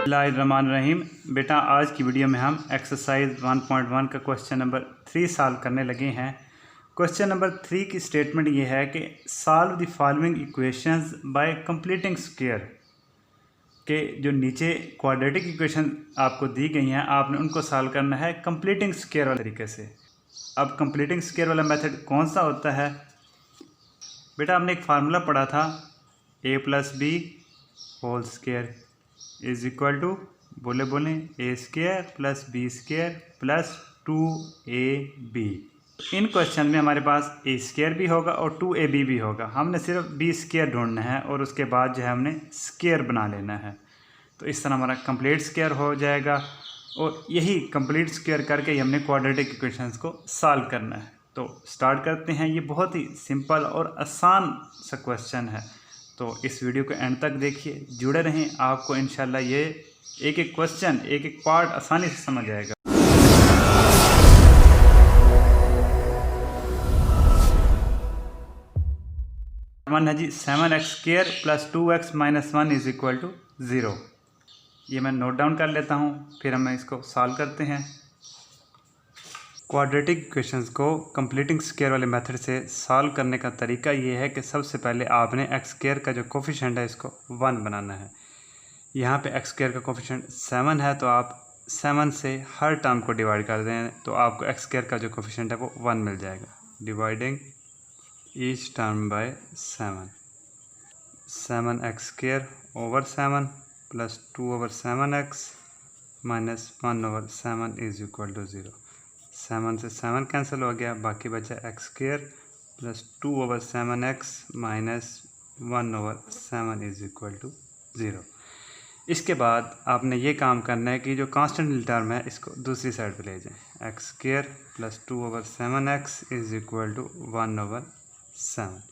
बिस्मिल्लाहिर्रहमानिर्रहीम। बेटा आज की वीडियो में हम एक्सरसाइज 1.1 का क्वेश्चन नंबर 3 सॉल्व करने लगे हैं। क्वेश्चन नंबर 3 की स्टेटमेंट ये है कि solve the following equations bye completing square. के जो नीचे क्वाड्रेटिक इक्वेशन आपको दी गई हैं, आपने उनको सॉल्व करना है कंप्लीटिंग स्क्वायर वाले तरीके से। अब कंप्लीटिंग स्क्वायर वाला मेथड कौन सा होता है बेटा? हमने एक फार्मूला पढ़ा था, a + b whole square is equal to बोले a square plus b square plus 2ab। इन क्वेश्चन में हमारे पास a स्क्वायर भी होगा और 2ab भी होगा। हमने सिर्फ b स्क्वायर ढूंढना है और उसके बाद जो है हमने स्क्वायर बना लेना है। तो इस तरह हमारा कंप्लीट स्क्वायर हो जाएगा और यही कंप्लीट स्क्वायर करके ही हमने क्वाड्रेटिक इक्वेशंस को सॉल्व करना है। तो स्टार्ट करते हैं। ये बहुत ही सिंपल और आसान सा क्वेश्चन है, तो इस वीडियो को एंड तक देखिए, जुड़े रहें। आपको इंशाल्लाह ये एक एक क्वेश्चन, एक एक पार्ट आसानी से समझ आएगा। वन है जी 7x² + 2x - 1 = 0। ये मैं नोट डाउन कर लेता हूँ, फिर हम इसको सॉल्व करते हैं। क्वाड्रेटिक इक्वेशंस को कंप्लीटिंग स्क्वायर वाले मेथड से सॉल्व करने का तरीका ये है कि सबसे पहले आपने x² का जो कोफिशिएंट है इसको 1 बनाना है। यहाँ पे x² का कोफिशिएंट 7 है, तो आप 7 से हर टर्म को डिवाइड कर दें तो आपको x² का जो कोफिशिएंट है वो 1 मिल जाएगा। Dividing each term bye 7, 7x² over 7 plus 2/7x minus 1/7 = 0। 7 से 7 कैंसिल हो गया, बाकी बचा x² प्लस 2/7x माइनस 1/7 = 0। इसके बाद आपने ये काम करना है कि जो कांस्टेंट टर्म है इसको दूसरी साइड पे ले जाएं। x² plus 2/7x = 1/7।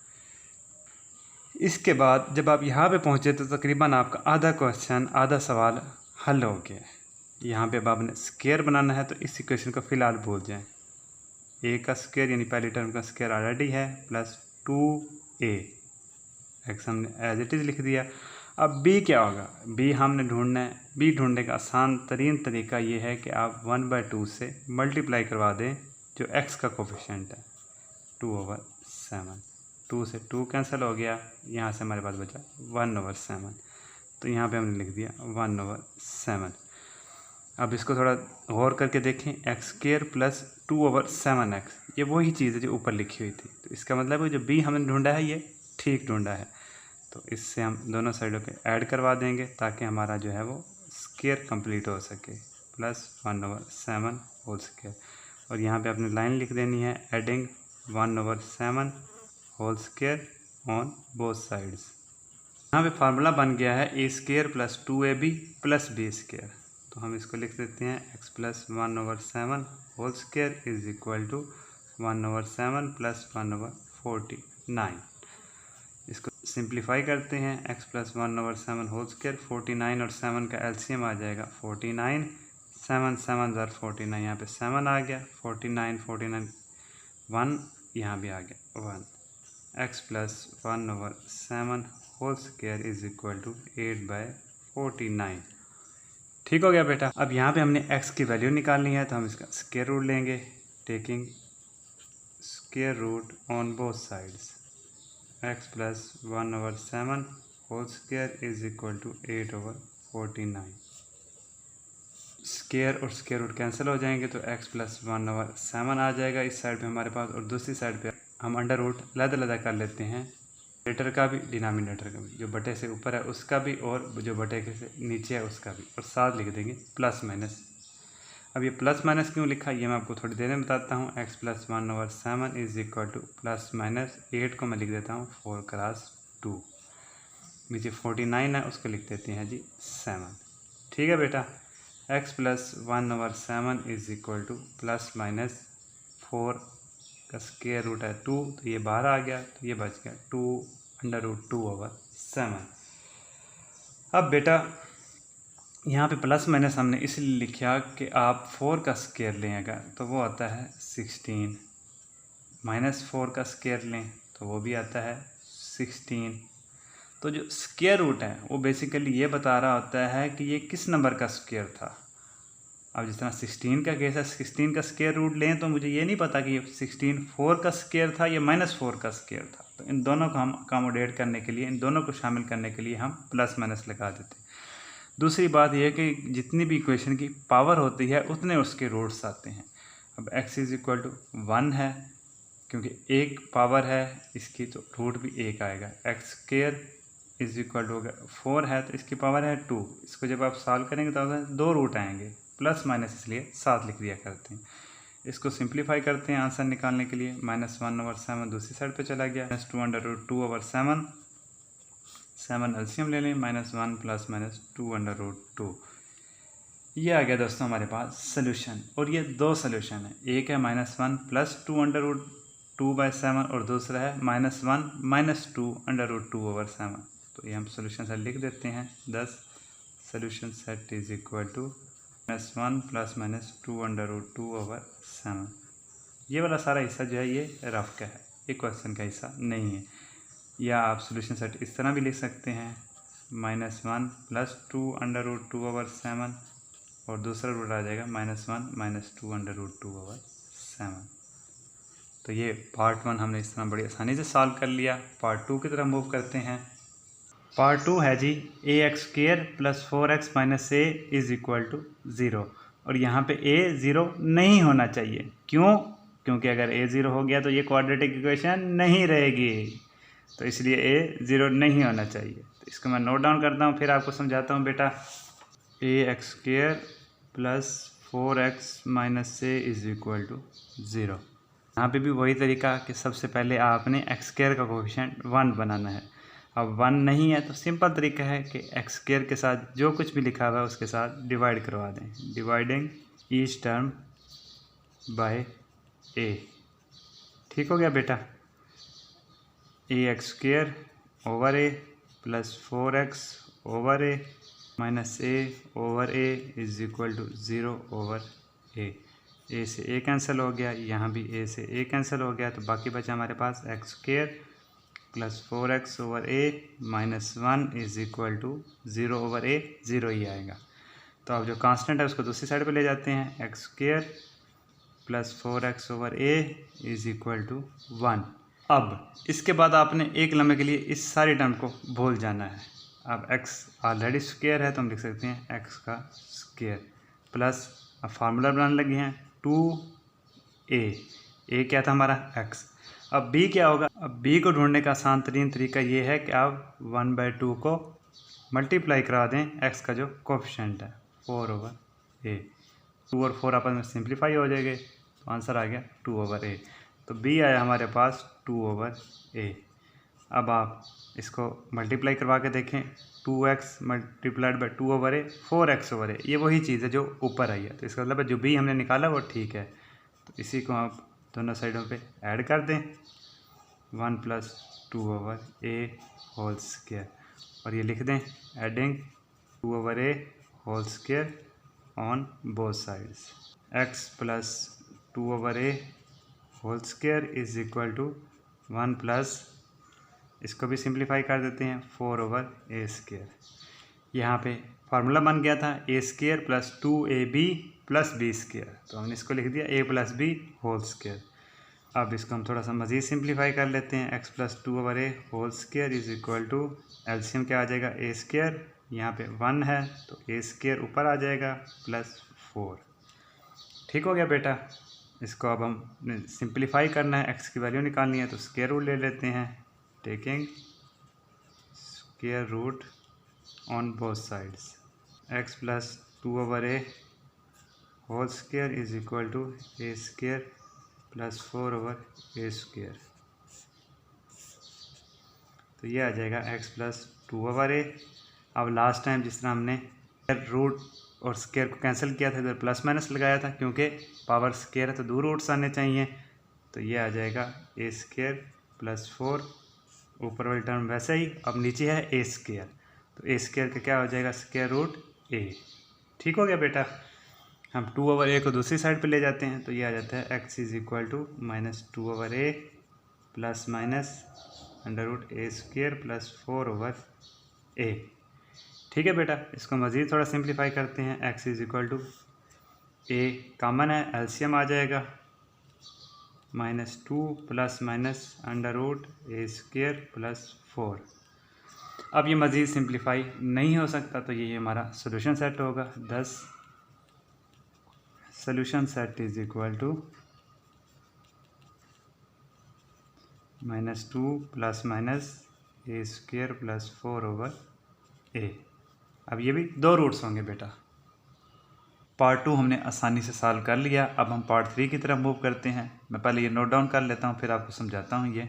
इसके बाद जब आप यहाँ पे पहुँचे तो तकरीबन आपका आधा क्वेश्चन, आधा सवाल हल हो गया। यहाँ पे अब आपने स्क्वायर बनाना है, तो इस इक्वेशन को फ़िलहाल भूल जाएं। a का स्क्वायर यानी पहली टर्म का स्क्वायर ऑलरेडी है, प्लस 2a x हमने एज इट इज़ लिख दिया। अब b क्या होगा? b हमने ढूंढना है। b ढूंढने का आसान तरीन तरीका ये है कि आप 1/2 से मल्टीप्लाई करवा दें जो x का कोफिशिएंट है, 2/7। 2 से 2 कैंसिल हो गया, यहाँ से हमारे पास बचा 1/7, तो यहाँ पे हमने लिख दिया 1/7। अब इसको थोड़ा गौर करके देखें, x² प्लस 2/7x, ये वही चीज़ है जो ऊपर लिखी हुई थी। तो इसका मतलब है जो b हमने ढूंढा है ये ठीक ढूंढा है। तो इससे हम दोनों साइडों पे ऐड करवा देंगे ताकि हमारा जो है वो स्क्वायर कंप्लीट हो सके, प्लस 1/7 होल स्क्वायर। और यहाँ पे अपनी लाइन लिख देनी है, adding 1/7 whole square on both sides. यहाँ पे फार्मूला बन गया है a² plus 2ab plus b²। तो हम इसको लिख देते हैं x plus 1/7 whole square = 1/7 plus 1/49। इसको सिंप्लीफाई करते हैं, x प्लस 1/7 होल स्क्वायर, 49 और 7 का एलसीएम आ जाएगा 49, 7 7 * 49, यहाँ पे 7 आ गया, 49 49 1, यहाँ भी आ गया 1। x plus 1/7 whole square = 8/49। ठीक हो गया बेटा। अब यहाँ पे हमने x की वैल्यू निकालनी है, तो हम इसका स्क्वायर रूट लेंगे, taking square root on both sides. x plus 1/7 whole square = 8/49। Square और स्क्वायर रूट कैंसिल हो जाएंगे, तो x प्लस 1/7 आ जाएगा इस साइड पे हमारे पास, और दूसरी साइड पे हम अंडर रूट अलग-अलग कर लेते हैं, न्यूमरेटर का भी डिनोमिनेटर का भी, जो बटे से ऊपर है उसका भी और जो बटे के से नीचे है उसका भी, और साथ लिख देंगे प्लस माइनस। अब ये प्लस माइनस क्यों लिखा ये मैं आपको थोड़ी देर में बताता हूँ। x प्लस 1/7 = प्लस माइनस 8 को मैं लिख देता हूँ 4×2, नीचे 49 है उसको लिख देते हैं जी 7। ठीक है बेटा। x प्लस 1/7 = प्लस माइनस 4 का स्क्वायर रूट है 2, तो ये बाहर आ गया, तो ये बच गया 2√2/7। अब बेटा यहाँ पे प्लस माइनस हमने इसलिए लिखा कि आप 4 का स्क्वायर लें अगर, तो वो आता है 16, माइनस 4 का स्क्वायर लें तो वो भी आता है 16। तो जो स्क्वायर रूट है वो बेसिकली ये बता रहा होता है कि ये किस नंबर का स्क्वायर था। अब जिस तरह 16 का केस है, 16 का स्क्वायर रूट लें तो मुझे ये नहीं पता कि 16 4 का स्क्वायर था या -4 का स्क्वायर था। तो इन दोनों को हम अकोमोडेट करने के लिए, इन दोनों को शामिल करने के लिए हम प्लस माइनस लगा देते हैं। दूसरी बात यह है कि जितनी भी इक्वेशन की पावर होती है उतने उसके रूट्स आते हैं। अब x = 1 है, क्योंकि एक पावर है इसकी तो रूट भी 1 आएगा। x² = 4 है तो इसकी पावर है 2। इसको जब आप सॉल्व करेंगे तो 2 रूट आएंगे, प्लस माइनस इसलिए साथ लिख दिया करते हैं। इसको सिंप्लीफाई करते हैं आंसर निकालने के लिए। -1/7 दूसरी साइड पे चला गया, -2√2/7, 7 एलसीएम ले लें, -1 + -2√2। ये आ गया दोस्तों हमारे पास सोल्यूशन। और ये दो सोल्यूशन है, एक है -1 + 2√2/7 और दूसरा है -1 - 2√2/7। तो ये हम सोल्यूशन सेट लिख देते हैं। 10 सोल्यूशन सेट = -1 ± 2√2/7। ये वाला सारा हिस्सा जो है ये रफ का है, ये क्वेश्चन का हिस्सा नहीं है। या आप सोल्यूशन सेट इस तरह भी लिख सकते हैं, -1 + 2√2/7 और दूसरा रूट आ जाएगा -1 - 2√2/7। तो ये पार्ट 1 हमने इस तरह बड़ी आसानी से सॉल्व कर लिया। पार्ट 2 की तरफ मूव करते हैं। पार्ट 2 है जी ax² + 4x - a = 0। और यहाँ पे a 0 नहीं होना चाहिए। क्यों? क्योंकि अगर a 0 हो गया तो ये क्वाड्रेटिक इक्वेशन नहीं रहेगी, तो इसलिए a 0 नहीं होना चाहिए। तो इसको मैं नोट डाउन करता हूँ, फिर आपको समझाता हूँ बेटा। ax² + 4x - a = 0। यहाँ पे भी वही तरीका कि सबसे पहले आपने x² का कोफिशिएंट 1 बनाना है। अब 1 नहीं है तो सिंपल तरीका है कि x² के साथ जो कुछ भी लिखा हुआ है उसके साथ डिवाइड करवा दें। Dividing each term bye a। ठीक हो गया बेटा। ax² / a + 4x / a - a/a = 0/a। a से a कैंसिल हो गया, यहाँ भी a से a कैंसिल हो गया, तो बाकी बचा हमारे पास x² + 4x / a - 1 = 0/a, 0 ही आएगा। तो अब जो कांस्टेंट है उसको दूसरी साइड पे ले जाते हैं। x² + 4x / a = 1। अब इसके बाद आपने एक लम्हे के लिए इस सारी टर्म को भूल जाना है। अब x ऑलरेडी स्क्वायर है तो हम लिख सकते हैं x का स्क्वायर प्लस, अब फार्मूला बनाने लगे हैं 2a। a क्या था हमारा x। अब b क्या होगा? अब b को ढूंढने का आसान तरीन तरीका ये है कि आप 1/2 को मल्टीप्लाई करा दें x का जो कोफिशिएंट है 4/a। 2 और 4 आपस में सिंप्लीफाई हो जाएंगे, तो आंसर आ गया 2/a। तो b आया हमारे पास 2/a। अब आप इसको मल्टीप्लाई करवा के देखें, 2x × 2/a 4x/a, ये वही चीज़ है जो ऊपर आई है। तो इसका मतलब जो b हमने निकाला वो ठीक है। तो इसी को आप दोनों साइडों पे ऐड कर दें, 1 + 2/a होल स्क्वायर, और ये लिख दें adding 2/a whole square on both sides. x + 2/a whole square = 1 +, इसको भी सिंप्लीफाई कर देते हैं, 4/a²। यहाँ पे फार्मूला बन गया था a² + 2ab + b², तो हमने इसको लिख दिया a + b होल स्क्वायर। अब इसको हम थोड़ा सा मज़ीद सिंप्लीफाई कर लेते हैं। x + 2/a whole square = LCM क्या आ जाएगा a², यहाँ पे 1 है तो a² ऊपर आ जाएगा प्लस 4। ठीक हो गया बेटा। इसको अब हम सिंप्लीफाई करना है, x की वैल्यू निकालनी है तो स्क्वायर रूट ले लेते हैं, taking square root on both sides. x + 2/a whole square = a² + 4/a²। तो ये आ जाएगा x + 2/a। अब लास्ट टाइम जिस तरह हमने रूट और स्क्वायर को कैंसिल किया था, इधर प्लस माइनस लगाया था, क्योंकि पावर स्क्वायर है तो दो रूट्स आने चाहिए। तो ये आ जाएगा a² + 4, ऊपर वाली टर्म वैसे ही, अब नीचे है a², तो a² का क्या हो जाएगा √a। ठीक हो गया बेटा। हम 2/a को दूसरी साइड पे ले जाते हैं, तो ये आ जाता है x = -2/a + √a² plus 4/a। ठीक है बेटा, इसको मज़ीद थोड़ा सिंप्लीफाई करते हैं। x = a कॉमन है, एलसीएम आ जाएगा -2 प्लस माइनस √a² प्लस 4। अब ये मज़ीद सिंप्लीफाई नहीं हो सकता, तो ये हमारा सोल्यूशन सेट होगा। 10 solution set = -2 plus minus a² plus 4/a। अब ये भी 2 रूट्स होंगे बेटा। पार्ट 2 हमने आसानी से सॉल्व कर लिया। अब हम पार्ट 3 की तरफ मूव करते हैं। मैं पहले ये नोट डाउन कर लेता हूँ, फिर आपको समझाता हूँ ये।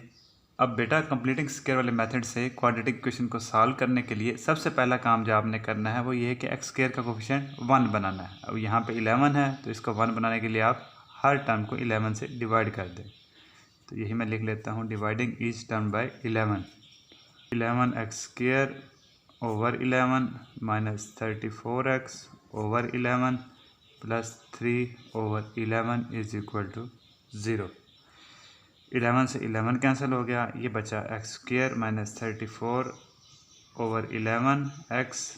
अब बेटा कंप्लीटिंग स्क्वायर वाले मेथड से क्वाड्रेटिक इक्वेशन को सॉल्व करने के लिए सबसे पहला काम जो आपने करना है वो ये है कि x² का कोफिशिएंट 1 बनाना है। अब यहाँ पे 11 है, तो इसको 1 बनाने के लिए आप हर टर्म को 11 से डिवाइड कर दें। तो यही मैं लिख लेता हूँ, dividing each term bye 11। 11x² over 11 minus 34x over 11 plus 3/11 = 0। 11 से 11 कैंसिल हो गया, ये बचा x² minus 34 over 11 x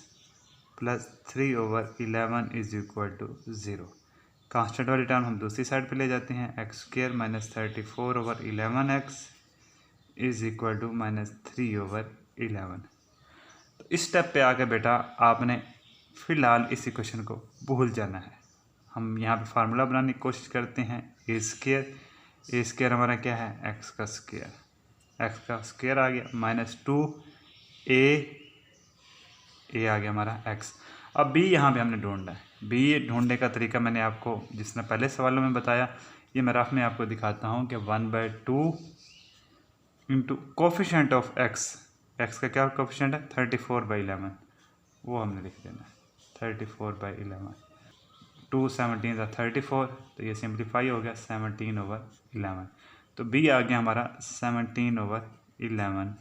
plus 3/11 = 0। Constant वाली टर्म हम दूसरी साइड पे ले जाते हैं। x² minus 34 over 11x = -3/11। तो इस स्टेप पे आके बेटा आपने फ़िलहाल इस इक्वेशन को भूल जाना है। हम यहाँ पे फार्मूला बनाने की कोशिश करते हैं। a² हमारा क्या है, x का स्क्वायर आ गया, -2a आ गया हमारा x। अब b यहाँ पे हमने ढूंढना है। b ढूंढने का तरीका मैंने आपको जिसने पहले सवालों में बताया, ये मैं रफ में आपको दिखाता हूँ कि 1/2 इंटू कोफिशिएंट ऑफ x का क्या कोफिशिएंट है, 34/11, वो हमने लिख देना है 34/11। 2 17 34, तो ये सिंप्लीफाई हो गया 17/11। तो b आ गया हमारा 17/11।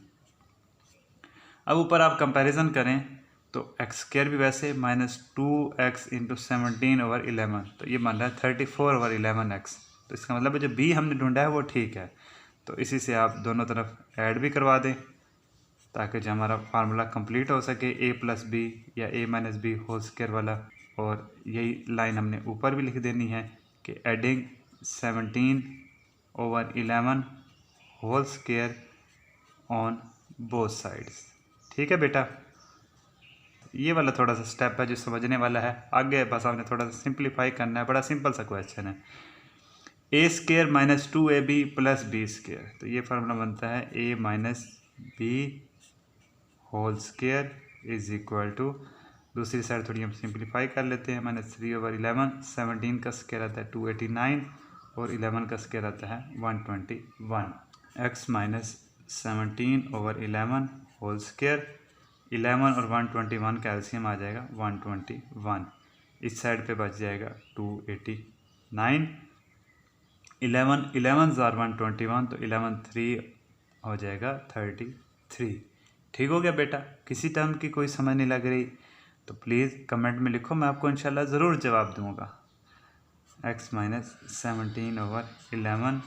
अब ऊपर आप कंपैरिजन करें तो x² भी वैसे -2x इंटू 17/11, तो ये बन रहा है 34/11x। तो इसका मतलब जो b हमने ढूंढा है वो ठीक है। तो इसी से आप दोनों तरफ ऐड भी करवा दें ताकि जो हमारा फार्मूला कंप्लीट हो सके, a प्लस बी या a minus B whole square वाला। और यही लाइन हमने ऊपर भी लिख देनी है कि adding 17/11 whole square on both sides. ठीक है बेटा, ये वाला थोड़ा सा स्टेप है जो समझने वाला है। आगे बस आपने थोड़ा सा सिंप्लीफाई करना है। बड़ा सिंपल सा क्वेश्चन है। a² minus 2ab plus b², तो ये फार्मूला बनता है a minus B whole square = दूसरी साइड थोड़ी हम सिंप्लीफाई कर लेते हैं, -3/11। 17 का स्क्वायर आता है 289 और 11 का स्क्वायर आता है 121। x माइनस 17/11 होल स्क्वायर, 11 और 121 का एलसीएम आ जाएगा 121। इस साइड पे बच जाएगा 289। 11 11 * 121, तो 11 3 हो जाएगा 33। ठीक हो गया बेटा। किसी टर्म की कोई समझ नहीं लग रही तो प्लीज़ कमेंट में लिखो, मैं आपको इंशाल्लाह ज़रूर जवाब दूंगा। x minus 17/11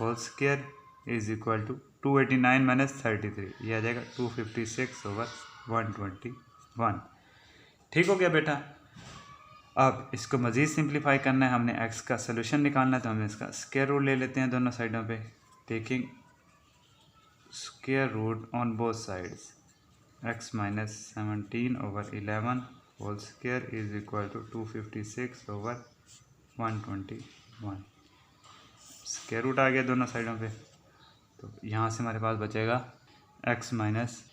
whole square = 289 minus 33, ये आ जाएगा 256/121। ठीक हो गया बेटा। अब इसको मज़ीद सिंप्लीफाई करना है, हमने x का सोल्यूशन निकालना है, तो हम इसका स्क्वायर रूट ले लेते हैं दोनों साइडों पे, taking square root on both sides. x minus 17/11 whole square = 256/121। Square root आ गया दोनों साइडों पे, तो यहाँ से हमारे पास बचेगा x माइनस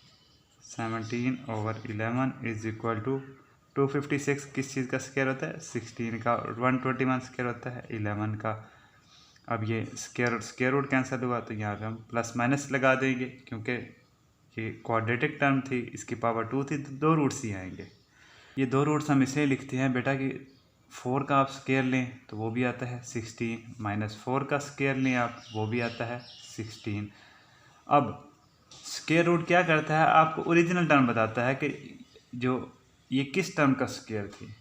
17/11 = 256 किस चीज़ का स्क्वायर होता है, 16 का, और 121 स्क्वायर होता है 11 का। अब ये स्क्वायर रूट कैंसिल हुआ, तो यहाँ पे हम प्लस माइनस लगा देंगे क्योंकि ये क्वाड्रेटिक टर्म थी, इसकी पावर 2 थी, तो 2 रूट्स ही आएंगे। ये 2 रूट्स हम इसलिए लिखते हैं बेटा कि 4 का आप स्क्वायर लें तो वो भी आता है 16, -4 का स्क्वायर लें आप, वो भी आता है 16। अब स्क्वायर रूट क्या करता है, आपको ओरिजिनल टर्म बताता है कि जो ये किस टर्म का स्क्वायर थी।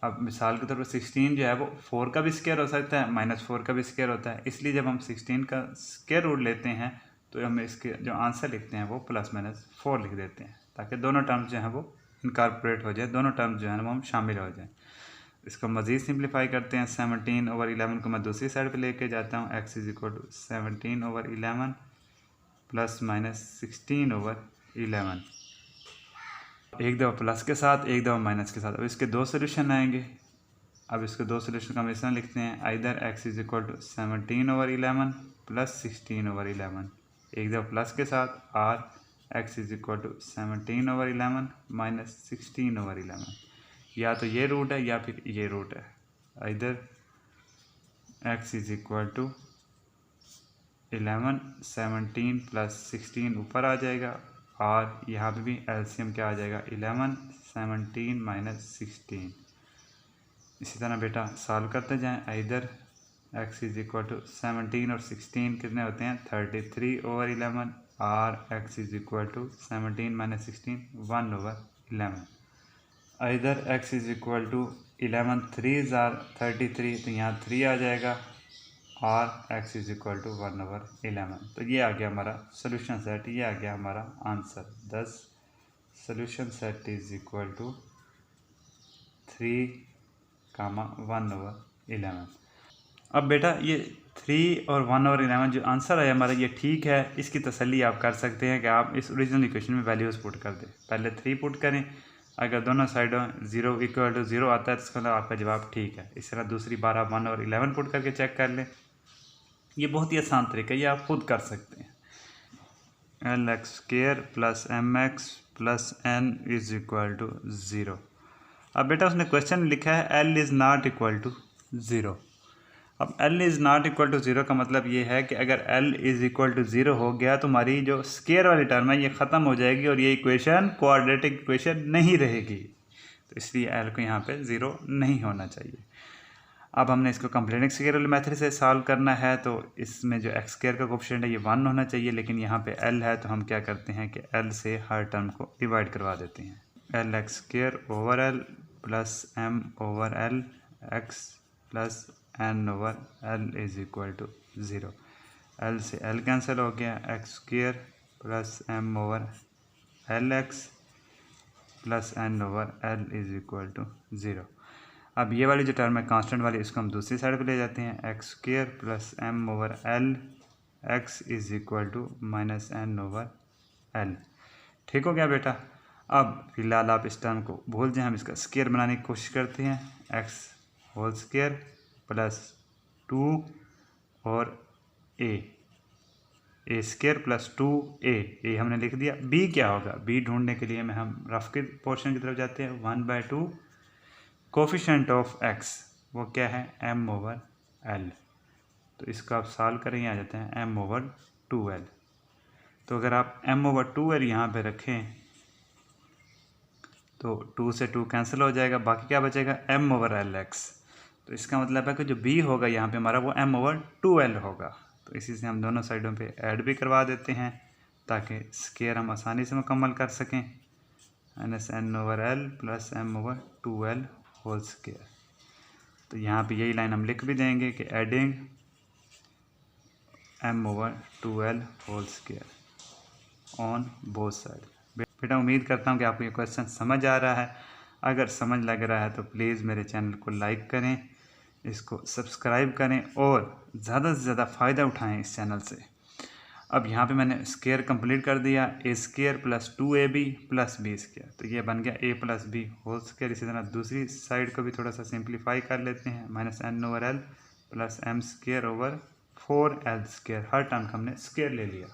अब मिसाल के तौर पर 16 जो है वो 4 का भी स्क्वायर हो सकता है, -4 का भी स्क्वायर होता है, इसलिए जब हम 16 का स्क्वायर रूट लेते हैं तो हम इसके जो आंसर लिखते हैं वो +-4 लिख देते हैं, ताकि दोनों टर्म्स जो हैं वो इनकॉर्पोरेट हो जाए, दोनों टर्म्स जो है ना वो हम शामिल हो जाएँ। इसको मज़ीद सिंप्लीफाई करते हैं। 17/11 को मैं दूसरी साइड पे लेके जाता हूँ। x = 17/11 ± 16/11, एक दफ़ा प्लस के साथ, एक दफ़ा माइनस के साथ। अब इसके दो सोल्यूशन आएंगे। अब इसके दो सोल्यूशन का हम इस तरह लिखते हैं, आइदर x = 17/11 + 16/11, एक दफ़ा प्लस के साथ, और x = 17/11 - 16/11। या तो ये रूट है या फिर ये रूट है। आइदर x = 11, 17 + 16 ऊपर आ जाएगा, और यहाँ पे भी एलसीएम क्या आ जाएगा, 11, 17 - 16। इसी तरह बेटा सॉल्व करते जाएं। आइदर x = 17 और 16 कितने होते हैं, 33/11, और x = 17 - 16 1/11। Either x = 11 3s are 33, तो यहाँ 3 आ जाएगा, और x = 1/11। तो ये आ गया हमारा सोल्यूशन सेट, ये आ गया हमारा answer. 10 solution set is equal to 3, 1/11। अब बेटा ये 3 और 1/11 जो आंसर है हमारा, ये ठीक है। इसकी तसल्ली आप कर सकते हैं कि आप इस ओरिजिनल इक्वेशन में वैल्यूज़ पुट कर दें। पहले 3 पुट करें, अगर दोनों साइडों 0 = 0 आता है तो इसका मतलब आपका जवाब ठीक है। इस तरह दूसरी बार आप 1 और 11 पुट करके चेक कर लें। ये बहुत ही आसान तरीका है, ये आप खुद कर सकते हैं। LX² + MX + N = 0। अब बेटा उसने क्वेश्चन में लिखा है L = 0। अब L = 0 का मतलब ये है कि अगर L = 0 हो गया तो हमारी जो स्क्वायर वाली टर्म है ये ख़त्म हो जाएगी, और ये इक्वेशन क्वाड्रेटिक इक्वेशन नहीं रहेगी। तो इसलिए L को यहाँ पे 0 नहीं होना चाहिए। अब हमने इसको कंप्लीटिंग स्क्वायर वाले मेथड से सॉल्व करना है, तो इसमें जो x² का कोएफिशिएंट है ये 1 होना चाहिए, लेकिन यहाँ पे L है तो हम क्या करते हैं कि L से हर टर्म को डिवाइड करवा देते हैं। LX² + M/L x + N/L = 0। L से L कैंसिल हो गया, x² + M/L x + N/L = 0। अब ये वाली जो टर्म है कांस्टेंट वाली, इसको हम दूसरी साइड पे ले जाते हैं। x² + M/L x = -N/L। ठीक हो गया बेटा। अब फिलहाल आप इस टर्म को भूल जाएं, हम इसका स्क्वायर बनाने की कोशिश करते हैं। x² + 2 और a² + 2a हमने लिख दिया। b क्या होगा, b ढूंढने के लिए हम रफ के पोर्शन की तरफ जाते हैं। 1/2 कोफिशिएंट ऑफ x, वो क्या है, M/L। तो इसको आप सॉल्व करें, यहाँ आ जाते हैं M/2L। तो अगर आप M/2L यहाँ पे रखें तो 2 से 2 कैंसिल हो जाएगा, बाकी क्या बचेगा, M/LX। तो इसका मतलब है कि जो b होगा यहाँ पे हमारा वो M/2L होगा। तो इसी से हम दोनों साइडों पे ऐड भी करवा देते हैं ताकि स्क्वायर हम आसानी से मुकम्मल कर सकें। -N/L + M/2L whole square. तो यहाँ पे यही लाइन हम लिख भी देंगे कि adding M/2L whole square on both side. बेटा उम्मीद करता हूँ कि आपको ये क्वेश्चन समझ आ रहा है। अगर समझ लग रहा है तो प्लीज़ मेरे चैनल को लाइक करें, इसको सब्सक्राइब करें और ज़्यादा से ज़्यादा फ़ायदा उठाएं इस चैनल से। अब यहाँ पे मैंने स्क्वायर कंप्लीट कर दिया, a² + 2ab + b²। तो ये बन गया a + b होल स्क्वायर। इसी तरह दूसरी साइड को भी थोड़ा सा सिंप्लीफाई कर लेते हैं। -N/L + M² / 4L²। हर टर्म का हमने स्क्वायर ले लिया।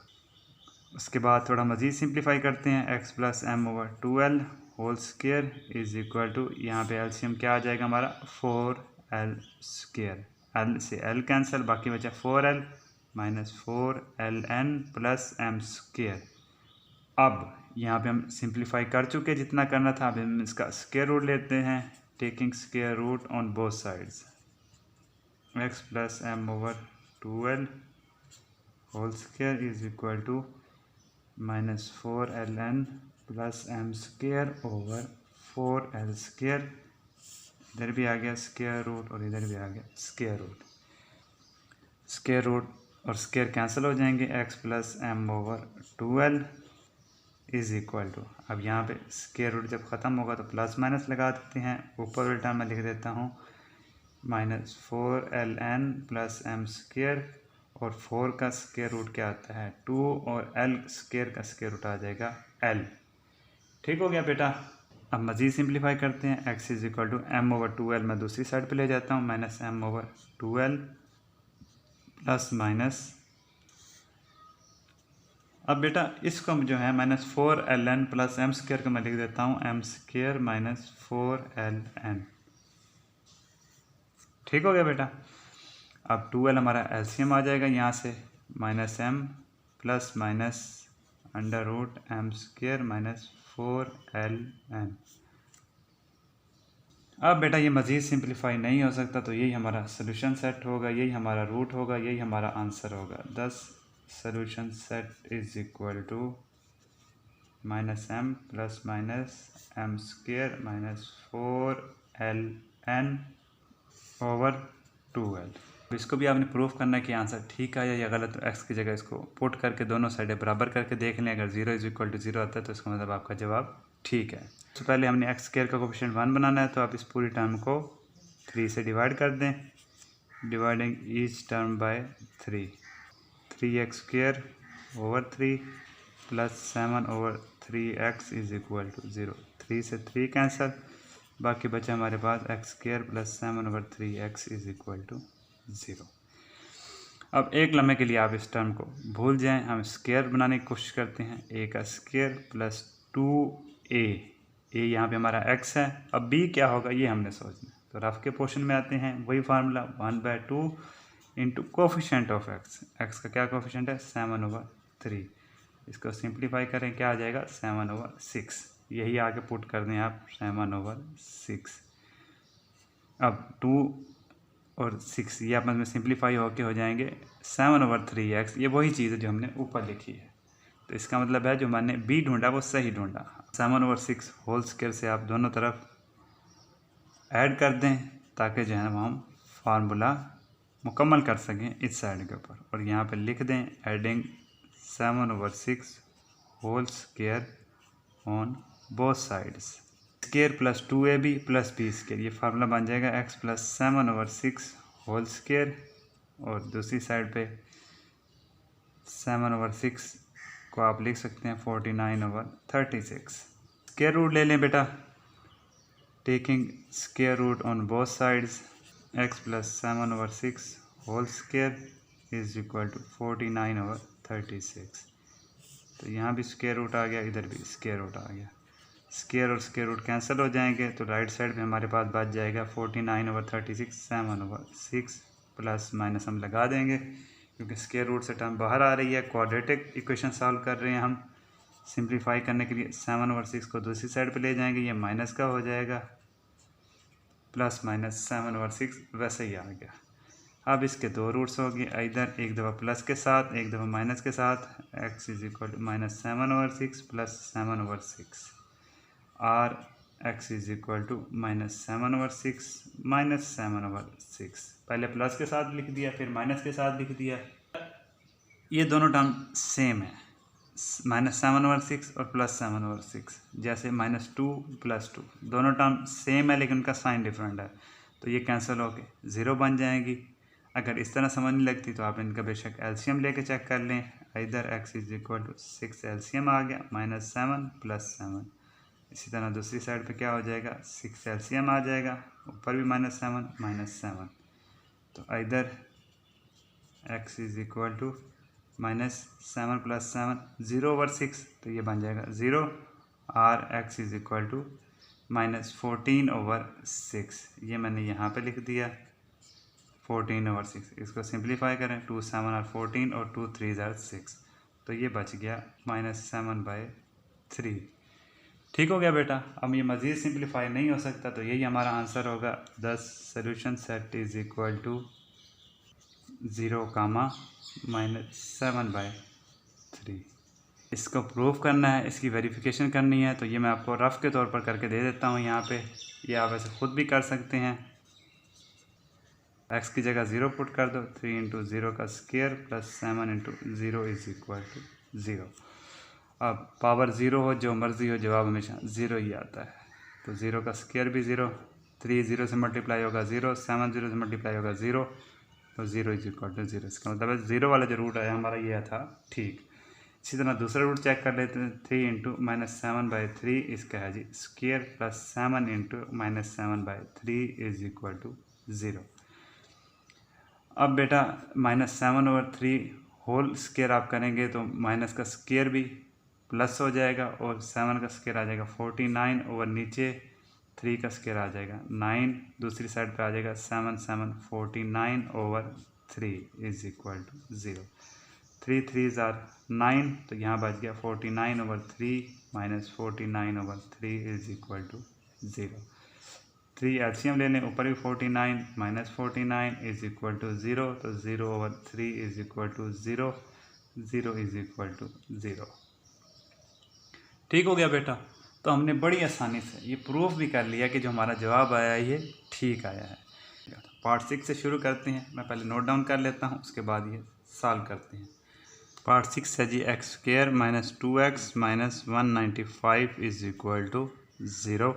उसके बाद थोड़ा मज़ीद सिंप्लीफाई करते हैं। x + M/2L होल स्क्वायर = यहाँ पे एलसीएम क्या आ जाएगा हमारा, 4L²। L से L कैंसिल, बाकी बचा 4L - 4Ln + M²। अब यहाँ पे हम सिंप्लीफाई कर चुके, जितना करना था। अब हम इसका स्क्वायर रूट लेते हैं, taking square root on both sides. x + M/2L whole square = -4Ln + M² / 4L²। इधर भी आ गया स्क्वायर रूट और इधर भी आ गया स्क्वायर रूट। स्क्वायर रूट और स्केयर कैंसिल हो जाएंगे, x plus m over 2l is equal to, अब यहाँ पे स्केयर रूट जब ख़त्म होगा तो प्लस माइनस लगा देते हैं, ऊपर उल्टा मैं लिख देता हूँ -4ln प्लस एम स्केयर, और 4 का स्केयर रूट क्या आता है 2, और l स्केयर का स्केयर रूट आ जाएगा l। ठीक हो गया बेटा। अब मज़ीद सिंप्लीफाई करते हैं, x is equal to m over 2l मैं दूसरी साइड पे ले जाता हूँ, minus m over 2l plus minus, अब बेटा इसको जो है -4ln प्लस एम स्केयर को मैं लिख देता हूँ एम स्केयर माइनस 4ln। ठीक हो गया बेटा। अब 2l हमारा एलसीएम आ जाएगा यहाँ से, -m plus minus under root m square minus 4ln। अब बेटा ये मज़ीद सिंप्लीफाई नहीं हो सकता, तो यही हमारा सोल्यूशन सेट होगा, यही हमारा रूट होगा, यही हमारा आंसर होगा। दस solution set is equal to -m plus minus m square minus 4ln over 2l। इसको भी आपने प्रूफ करना है कि आंसर ठीक आया या गलत। तो x की जगह इसको पुट करके दोनों साइडें बराबर करके देख लें, अगर 0 इज इक्वल टू 0 आता है तो इसका मतलब आपका जवाब ठीक है। तो पहले हमने x स्केयर का कोफिशिएंट 1 बनाना है, तो आप इस पूरी टर्म को 3 से डिवाइड कर दें, dividing each term by 3x square over 3 plus 7 over 3x is equal to 0। 3 से 3 कैंसिल, बाकी बचा हमारे पास x square plus 7 over 3x is equal to 0। अब एक लम्हे के लिए आप इस टर्म को भूल जाएं, हम स्क्वायर बनाने की कोशिश करते हैं। a का स्क्वायर प्लस 2a, a यहाँ पे हमारा x है, अब b क्या होगा ये हमने सोचना है। तो रफ के पोर्शन में आते हैं, वही formula 1/2 into coefficient of x का क्या कोफिशेंट है 7 ओवर 3, इसको सिंप्लीफाई करें क्या आ जाएगा 7 ओवर 6, यही आगे पुट कर दें आप 7 ओवर 6। अब 2 और 6 ये आपस में सिंप्लीफाई होके हो जाएंगे 7 ओवर 3x, ये वही चीज़ है जो हमने ऊपर लिखी है। तो इसका मतलब है जो मैंने b ढूंढा वो सही ढूंढा। 7 ओवर 6 होल स्क्वायर से आप दोनों तरफ ऐड कर दें ताकि जो है हम फार्मूला मुकम्मल कर सकें इस साइड के ऊपर, और यहाँ पे लिख दें adding 7 over 6 whole square on both sides, square plus 2ab plus b square, ये फार्मूला बन जाएगा x plus 7 over 6 whole square, और दूसरी साइड पे 7 ओवर 6 को आप लिख सकते हैं 49 ओवर 36। स्क्वायर रूट ले लें बेटा, taking square root on both sides, x plus 7 over 6 whole square is equal to 49 over 36। तो यहाँ भी स्क्वायर रूट आ गया, इधर भी स्क्वायर रूट आ गया, स्क्वायर और स्क्वायर रूट कैंसिल हो जाएंगे, तो राइट साइड पे हमारे पास बच जाएगा 49 ओवर 36 7 ओवर 6 प्लस माइनस हम लगा देंगे क्योंकि स्क्वायर रूट से टर्म बाहर आ रही है। क्वाड्रेटिक इक्वेशन सॉल्व कर रहे हैं हम, सिंप्लीफाई करने के लिए 7 ओवर 6 को दूसरी साइड पे ले जाएंगे, ये माइनस का हो जाएगा, प्लस माइनस 7 ओवर 6 वैसे ही आ गया। अब इसके दो रूट्स हो गए, इधर एक दफ़ा प्लस के साथ एक दफ़ा माइनस के साथ, x is equal to -7 over 6 plus 7 over 6, और x is equal to -7 over 6 minus 7 over 6, पहले प्लस के साथ लिख दिया फिर माइनस के साथ लिख दिया। ये दोनों टर्म सेम है, -7 ओवर 6 और +7 ओवर 6, जैसे -2 +2 दोनों टर्म सेम है लेकिन उनका साइन डिफरेंट है, तो ये कैंसिल होके 0 बन जाएंगी। अगर इस तरह समझ नहीं लगती तो आप इनका बेशक एलसीएम लेके चेक कर लें, इधर x is equal to 6 LCM आ गया -7 +7, इसी तरह दूसरी साइड पे क्या हो जाएगा 6 एलसीएम आ जाएगा, ऊपर भी -7 तो इधर x is equal to -7 + 7 0 over 6, तो ये बन जाएगा 0, और x is equal to -14 over 6, ये मैंने यहाँ पे लिख दिया 14 ओवर 6, इसको सिंप्लीफाई करें 2 7 और 14 और 2 3 are 6, तो ये बच गया -7/3। ठीक हो गया बेटा। अब ये मज़ीद सिंप्लीफाई नहीं हो सकता, तो यही हमारा आंसर होगा। 10 solution set is equal to 0, -7/3। इसको प्रूफ करना है, इसकी वेरिफिकेशन करनी है, तो ये मैं आपको रफ़ के तौर पर करके दे देता हूँ यहाँ पे, ये आप ऐसे ख़ुद भी कर सकते हैं। एक्स की जगह 0 पुट कर दो, 3 इंटू 0 का square plus 7 into 0 is equal to 0। अब पावर 0 हो, जो मर्ज़ी हो, जवाब हमेशा 0 ही आता है। तो 0 का स्क्वायर भी 0, 3 0 से मल्टीप्लाई होगा 0, 7 0 से मल्टीप्लाई होगा 0, तो 0 इज इक्वल टू 0। इसका मतलब है 0 वाला जो रूट आया हमारा यह था ठीक। इसी तरह दूसरा रूट चेक कर लेते हैं, 3 इंटू -7/3 इसका है जी square plus 7 into -7/3 is equal to 0। अब बेटा -7/3 होल स्क्वायर आप करेंगे तो माइनस का स्क्वायर भी प्लस हो जाएगा और 7 का स्क्वायर आ जाएगा 49 ओवर नीचे 3 का स्क्वायर आ जाएगा 9, दूसरी साइड पे आ जाएगा 7 7 49 over 3 is equal to 0। 3 3s are 9, तो यहाँ बच गया 49 over 3 minus 49 over 3 is equal to 0। 3 LCM ले लें, ऊपर भी 49 माइनस 49 इज इक्वल टू 0, तो 0 over 3 is equal to 0, 0 is equal to 0। ठीक हो गया बेटा। तो हमने बड़ी आसानी से ये प्रूफ भी कर लिया कि जो हमारा जवाब आया है ये ठीक आया है। पार्ट 6 से शुरू करते हैं। मैं पहले नोट डाउन कर लेता हूँ, उसके बाद ये सॉल्व करते हैं। पार्ट 6 है जी x square minus 2x minus 195 is equal to 0।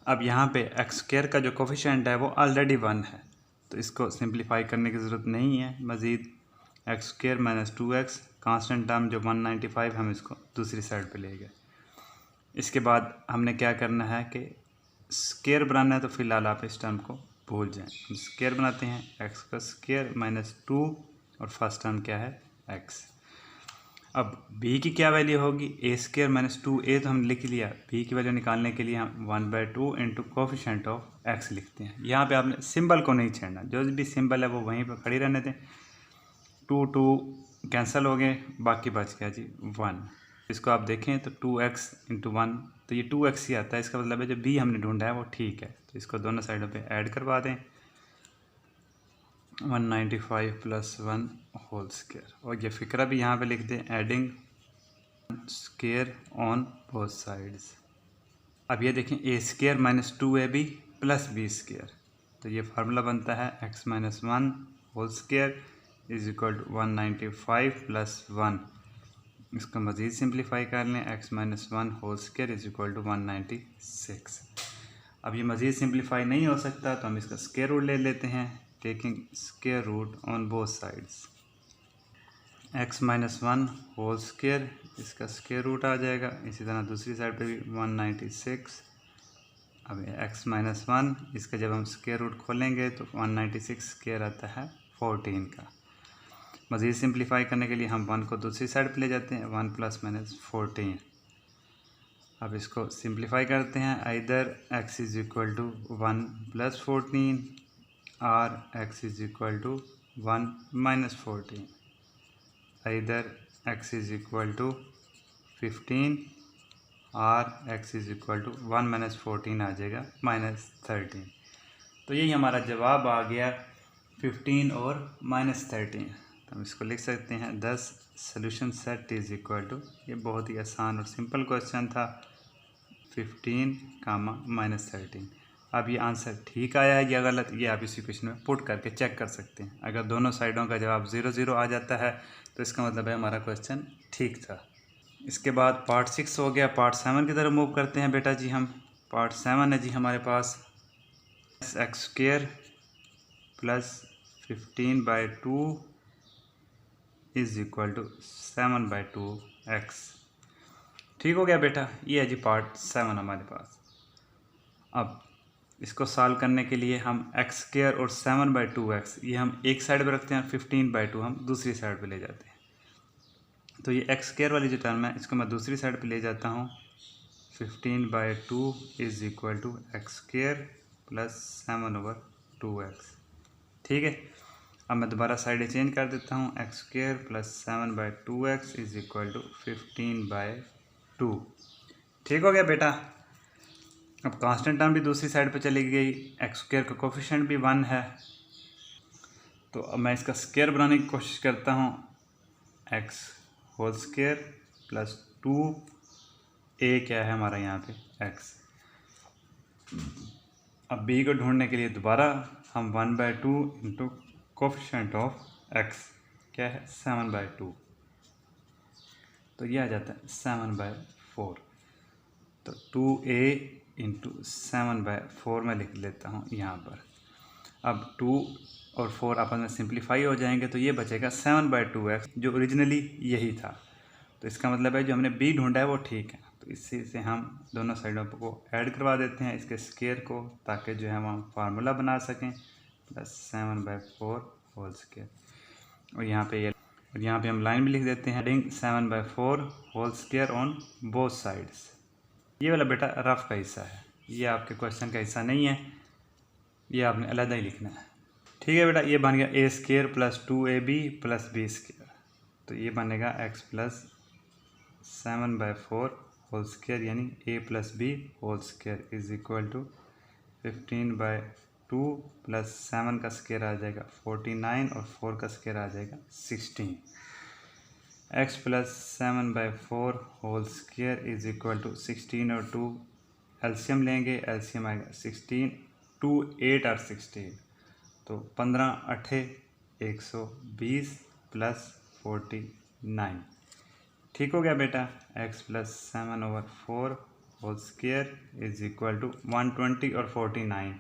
अब यहाँ पे एक्स स्क्वायर का जो कोफिशिएंट है वो ऑलरेडी 1 है, तो इसको सिंप्लीफाई करने की ज़रूरत नहीं है। मज़ीद x square minus 2x constant term जो 195 हम इसको दूसरी साइड पे ले गए। इसके बाद हमने क्या करना है कि स्क्वायर बनाना है, तो फिलहाल आप इस टर्म को भूल जाएं। हम स्क्वायर बनाते हैं, एक्स का स्क्वायर माइनस 2 और फर्स्ट टर्म क्या है x। अब b की क्या वैल्यू होगी, ए स्क्वायर माइनस 2a तो हमने लिख लिया। b की वैल्यू निकालने के लिए हम 1/2 इंटू कोफिशिएंट ऑफ x लिखते हैं। यहाँ पे आपने सिंबल को नहीं छेड़ना, जो भी सिंबल है वो वहीं पर खड़ी रहने दें। 2 2 कैंसिल हो गए, बाकी बच गया जी 1। इसको आप देखें तो 2x इंटू 1, तो ये 2x ही आता है। इसका मतलब है जो b हमने ढूंढा है वो ठीक है, तो इसको दोनों साइडों पे ऐड करवा दें। 195 प्लस 1 होल स्क्वायर, और ये फिक्रा भी यहाँ पे लिख दें, adding square on both sides. अब ये देखें A square minus 2ab plus B square, तो ये फार्मूला बनता है x minus 1 whole square is equal to 195 plus 1। इसको मज़ीद सिंप्लीफाई कर लें, x minus 1 whole square is equal to 196। अब ये मज़ीद सिंप्लीफाई नहीं हो सकता तो हम इसका स्क्वायर रूट ले लेते हैं, taking square root on both sides. x minus 1 whole square, इसका स्क्वायर रूट आ जाएगा। इसी तरह दूसरी साइड पे भी 196। अब x माइनस 1, इसका जब हम स्क्वायर रूट खोलेंगे तो 196 स्क्वायर आता है 14 का। मज़ीद सिंप्लीफाई करने के लिए हम 1 को दूसरी साइड पे ले जाते हैं, 1 प्लस माइनस 14। अब इसको सिंप्लीफाई करते हैं, either x is equal to 1 plus 14 और x is equal to 1 minus 14, either x is equal to 15 और x is equal to 1 minus 14 आ जाएगा माइनस 13। तो यही हमारा जवाब आ गया 15 और माइनस 13। तो हम इसको लिख सकते हैं 10 solution set is equal to, ये बहुत ही आसान और सिंपल क्वेश्चन था, 15 कामा माइनस 13। अब ये आंसर ठीक आया है या गलत, ये आप इसी क्वेश्चन में पुट करके चेक कर सकते हैं। अगर दोनों साइडों का जवाब 0 0 आ जाता है तो इसका मतलब है हमारा क्वेश्चन ठीक था। इसके बाद पार्ट 6 हो गया। पार्ट 7 की तरफ मूव करते हैं बेटा जी हम। पार्ट 7 है जी हमारे पास x square plus 15/2 is equal to 7/2x। ठीक हो गया बेटा, ये है जी पार्ट 7 हमारे पास। अब इसको सॉल्व करने के लिए हम एक्स स्क्वायर और 7/2x ये हम एक साइड पे रखते हैं, 15/2 हम दूसरी साइड पे ले जाते हैं। तो ये एक्स स्क्वायर वाली जो टर्म है इसको मैं दूसरी साइड पे ले जाता हूँ। 15/2 is equal to x square plus 7/2x। ठीक है, अब मैं दोबारा साइड चेंज कर देता हूँ, x square plus 7/2x is equal to 15/2। ठीक हो गया बेटा। अब कांस्टेंट टर्म भी दूसरी साइड पे चली गई, एक्स स्क्वायर का कोफिशिएंट भी 1 है, तो अब मैं इसका स्क्वायर बनाने की कोशिश करता हूँ। एक्स होल स्क्वायर प्लस 2 ए क्या है हमारा यहाँ पे x। अब b को ढूंढने के लिए दोबारा हम 1/2 इंटू कोफिशिएंट ऑफ x क्या है 7/2, तो ये आ जाता है 7/4। तो 2a इंटू 7/4 में लिख लेता हूँ यहाँ पर। अब 2 और 4 आपस में सिंप्लीफाई हो जाएंगे तो ये बचेगा 7/2x जो ओरिजिनली यही था। तो इसका मतलब है जो हमने b ढूंढा है वो ठीक है। तो इसी से हम दोनों साइडों को ऐड करवा देते हैं इसके स्क्वायर को, ताकि जो है हम फार्मूला बना सकें प्लस 7/4 होल स्क्वायर। और यहाँ पे हम लाइन भी लिख देते हैं adding 7/4 whole square on both sides. ये वाला बेटा रफ का हिस्सा है, ये आपके क्वेश्चन का हिस्सा नहीं है, ये आपने अलग ही लिखना है। ठीक है बेटा, ये बन गया a square plus 2ab plus b square. तो ये बनेगा x प्लस 7/4 होल स्क्वायर यानी a plus b whole square is equal to 15/2 plus 7 का स्क्वायर आ जाएगा 49 और 4 का स्क्वायर आ जाएगा 16। x plus 7/4 whole square is equal to 16 और 2 एलसीएम लेंगे, एलसीएम आएगा 16, 2 8 और 16 तो 15 8 120 प्लस 49। ठीक हो गया बेटा। x plus 7/4 whole square is equal to 120 और 49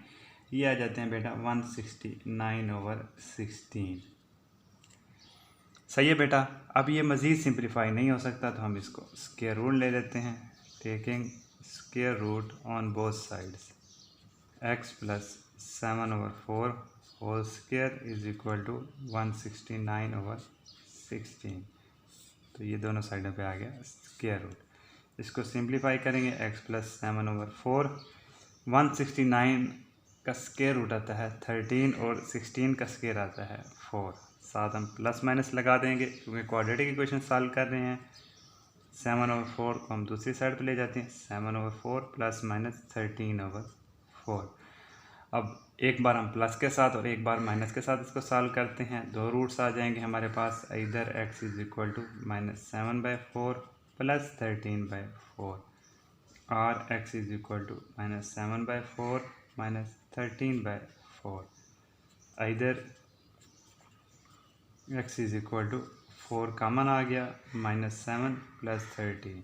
ये आ जाते हैं बेटा 169/16। सही है बेटा। अब ये मज़ीद सिंप्लीफाई नहीं हो सकता तो हम इसको स्क्वायर रूट ले लेते हैं, taking square root on both sides. x plus 7/4 whole square is equal to 169/16। तो ये दोनों साइडों पे आ गया स्क्वायर रूट। इसको सिंप्लीफाई करेंगे x प्लस 7/4 169 का स्क्वायर रूट आता है 13 और 16 का स्क्वायर आता है 4। साथ हम प्लस माइनस लगा देंगे क्योंकि क्वाड्रेटिक इक्वेशन सॉल्व कर रहे हैं। 7/4 को हम दूसरी साइड पे ले जाते हैं, 7/4 प्लस माइनस 13/4। अब एक बार हम प्लस के साथ और एक बार माइनस के साथ इसको सॉल्व करते हैं, दो रूट्स आ जाएंगे हमारे पास। इधर x is equal to -7/4 plus 13/4 और x is equal to -7/4 minus 13/4। इधर x is equal to 4 common आ गया, -7 प्लस 13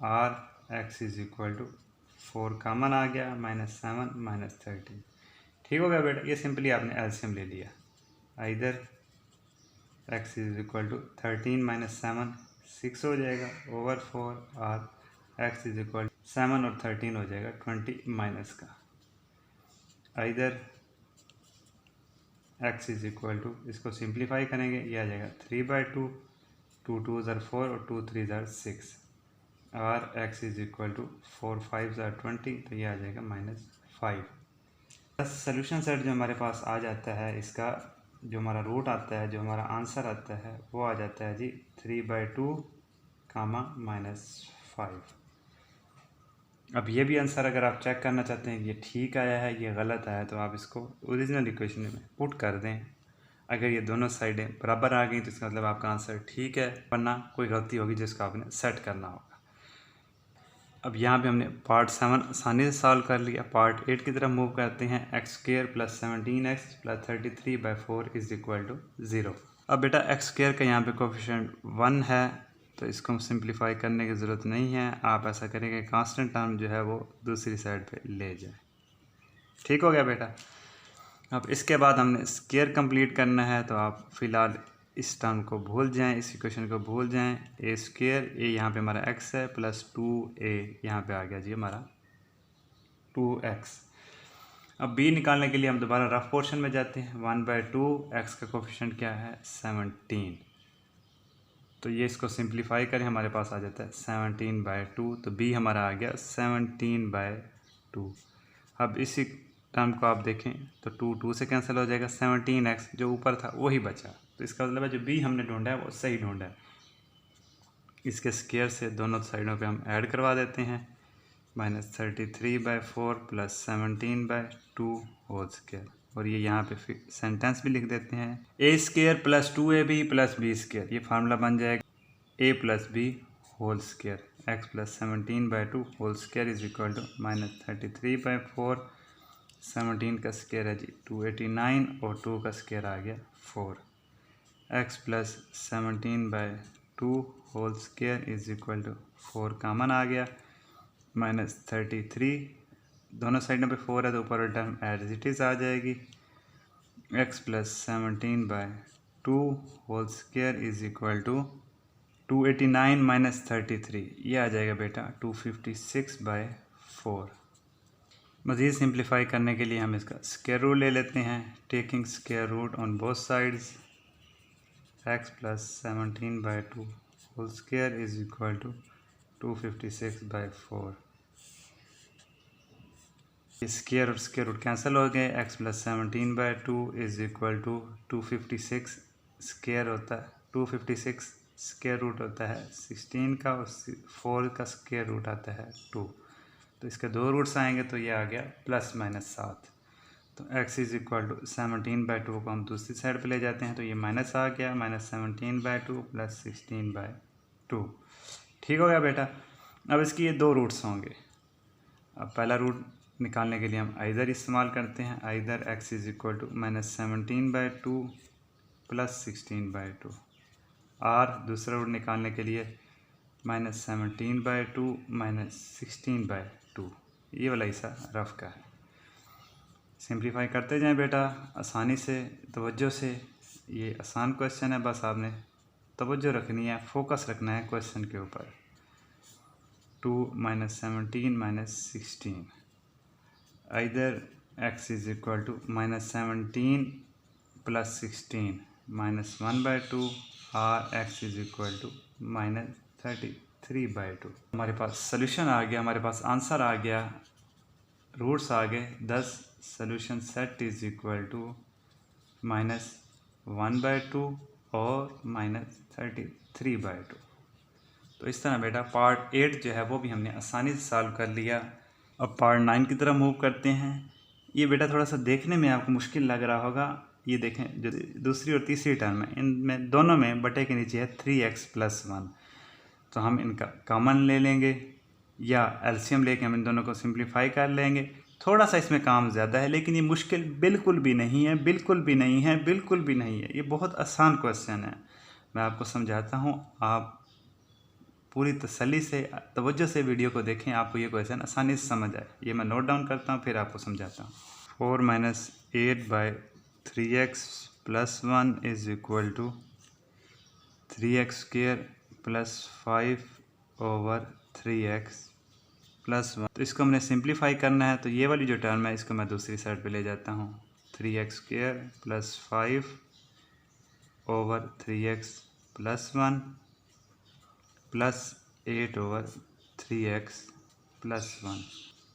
और x is equal to 4 common आ गया, -7 माइनस 13। ठीक हो गया बेटा, ये सिंपली आपने एलसीएम ले लिया। इधर x is equal to 13 minus 7 6 हो जाएगा ओवर 4 और x इज इक्वल 7 और 13 हो जाएगा 20 माइनस का। इधर x इज इक्वल टू इसको सिंप्लीफाई करेंगे, ये आ जाएगा 3/2, 2 2 ज़र 4 और 2 3 ज़र 6 और x इज इक्वल टू 4 5 ज़र 20 तो ये आ जाएगा -5। सोल्यूशन सेट जो हमारे पास आ जाता है, इसका जो हमारा रूट आता है, जो हमारा आंसर आता है वो आ जाता है जी 3/2 -5। अब ये भी आंसर अगर आप चेक करना चाहते हैं ये ठीक आया है ये गलत आया है तो आप इसको ओरिजिनल इक्वेशन में पुट कर दें। अगर ये दोनों साइडें बराबर आ गई तो इसका मतलब आपका आंसर ठीक है, वरना कोई गलती होगी जिसको आपने सेट करना होगा। अब यहाँ पे हमने पार्ट 7 आसानी से सॉल्व कर लिया। पार्ट 8 की तरफ मूव करते हैं। x² plus 17x plus 33/4 is equal to 0। अब बेटा x² का यहाँ पे कोफिशिएंट 1 है तो इसको हम सिंप्लीफाई करने की ज़रूरत नहीं है। आप ऐसा करेंगे कांस्टेंट टर्म जो है वो दूसरी साइड पे ले जाए। ठीक हो गया बेटा। अब इसके बाद हमने स्क्वायर कंप्लीट करना है तो आप फ़िलहाल इस टर्म को भूल जाएं, इस इक्वेशन को भूल जाएं। a², a यहाँ पे हमारा x है प्लस 2a यहाँ पे आ गया जी हमारा 2x। अब b निकालने के लिए हम दोबारा रफ पोर्शन में जाते हैं। 1/2 x का कोफिशिएंट क्या है 17, तो ये इसको सिंप्लीफाई करें हमारे पास आ जाता है 17/2 तो b हमारा आ गया 17/2। अब इसी टर्म को आप देखें तो 2 2 से कैंसिल हो जाएगा, 17x जो ऊपर था वही बचा। तो इसका मतलब है जो b हमने ढूंढा है वो सही ढूंढा है। इसके स्क्वायर से दोनों साइडों पे हम ऐड करवा देते हैं, -33/4 प्लस 17/2 होल स्क्वायर। और ये यहाँ पे सेंटेंस भी लिख देते हैं a² plus 2ab plus b²। ये फार्मूला बन जाएगा a plus b whole square x plus 17/2 whole square is equal to -33/4 17 का स्क्वायर है जी 289 और 2 का स्क्वायर आ गया 4। x plus 17/2 whole square is equal to 4 common आ गया माइनस 33, दोनों साइडों पे 4 है तो ऊपर वाली टर्म एज इट इज़ आ जाएगी। x plus 17/2 whole square is equal to 289 minus 33, ये आ जाएगा बेटा 256/4। मज़ीद सिंप्लीफाई करने के लिए हम इसका स्क्वायर रूट ले लेते हैं, taking square root on both sides. x plus 17/2 whole square is equal to 256/4। Square और स्क्वायर रूट कैंसिल हो गए। x plus 17/2 is equal to 256 square होता है, 256 स्क्वायर रूट होता है 16 का और 4 का स्क्वायर रूट आता है 2, तो इसके दो रूट्स आएंगे तो ये आ गया ±7। तो x इज़ इक्वल टू 17/2 को हम दूसरी साइड पे ले जाते हैं तो ये माइनस आ गया, -17/2 प्लस 16/2। ठीक हो गया बेटा। अब इसकी ये दो रूट्स होंगे। अब पहला रूट निकालने के लिए हम आइदर इस्तेमाल करते हैं, either x is equal to -17/2 plus 16/2, और दूसरा रूट निकालने के लिए -17/2 माइनस 16/2। ये वाला हिस्सा रफ का है। सिंप्लीफाई करते जाएं बेटा आसानी से, तवज्जो से। ये आसान क्वेश्चन है, बस आपने तवज्जो रखनी है, फोकस रखना है क्वेश्चन के ऊपर। 2 - 17 - 16, either x is equal to -17 plus 16 -1/2 और x इज़ इक्वल टू -33/2। हमारे पास सॉल्यूशन आ गया, हमारे पास आंसर आ गया, रूट्स आ गए 10। Solution set is equal to -1/2 और -33/2। तो इस तरह बेटा पार्ट 8 जो है वो भी हमने आसानी से सॉल्व कर लिया। अब पार्ट 9 की तरफ मूव करते हैं। ये बेटा थोड़ा सा देखने में आपको मुश्किल लग रहा होगा। ये देखें, जो दूसरी और तीसरी टर्म है इनमें दोनों में बटे के नीचे है 3x + 1, तो हम इनका कॉमन ले लेंगे या एलसीएम लेके हम इन दोनों को सिंप्लीफाई कर लेंगे। थोड़ा सा इसमें काम ज़्यादा है, लेकिन ये मुश्किल बिल्कुल भी नहीं है, बिल्कुल भी नहीं है, बिल्कुल भी नहीं है। ये बहुत आसान क्वेश्चन है, मैं आपको समझाता हूँ। आप पूरी तसल्ली से तवज्जो से वीडियो को देखें, आपको ये क्वेश्चन आसानी से समझ आए। ये मैं नोट डाउन करता हूँ फिर आपको समझाता हूँ। 4 - 8/3x + 1 is equal to 3x² + 5/3x + 1। तो इसको हमने सिंप्लीफाई करना है, तो ये वाली जो टर्म है इसको मैं दूसरी साइड पे ले जाता हूँ। 3x² + 5/3x + 1 plus 8/3x + 1।